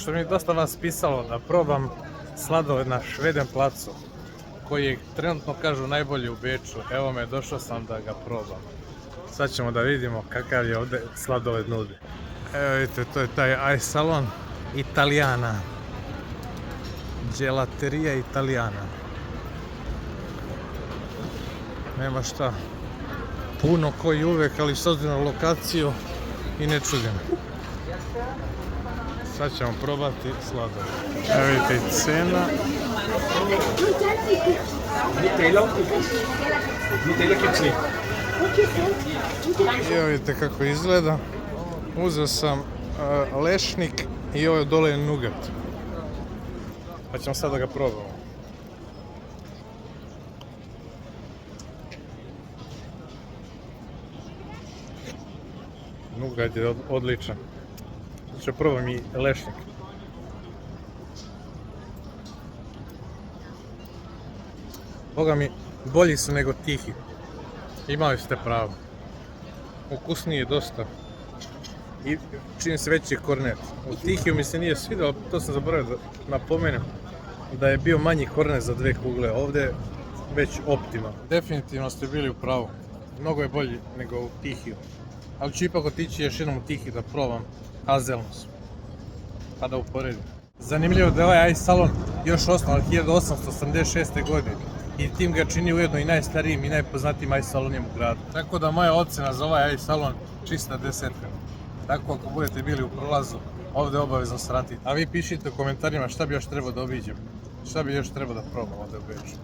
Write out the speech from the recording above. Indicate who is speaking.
Speaker 1: pošto mi je dosta vas pisalo da probam sladoled na Šveden placu, koji je trenutno kažu najbolji u Beču. Evo me, došao sam da ga probam. Sad ćemo da vidimo kakav je ovdje sladoled nudi. Evo vidite, to je taj ice salon Italijana. Gelateria Italijana. Nema šta. Puno koji uvek, ali s obzirom na lokaciju i ne čudim. Sad ćemo probati sladoled. Evo vidite i cena. I evo vidite kako izgleda. Uzeo sam lešnik i ovo dole je nugat. Pa ćemo sad da ga probamo. Nugat je odličan. Sad ću probam i lešnik. Boga mi, bolji su nego tihi. Imali ste pravo. Ukusniji je dosta. I čini se veći kornet. U tihiju mi se nije svidao, to sam zaboravio da napomenem. Da je bio manji kornet za dve kugle. Ovdje je već optimal. Definitivno ste bili u pravu. Mnogo je bolji nego u tihiju. Ali ću ipak otići još jednom u tihi da probam hazelnus. Pa da uporedim. Zanimljivo da je ovaj ice salon još osnovan 1886. godine. I tim ga čini ujedno i najstarijim i najpoznatijim ice salonijem u gradu. Tako da moja ocjena za ovaj ice salon čista desetka. Tako ako budete bili u prolazu, ovdje obavezno sratite. A vi pišite u komentarima šta bi još trebao da obiđem. Šta bi još trebao da probam ovdje u Beču.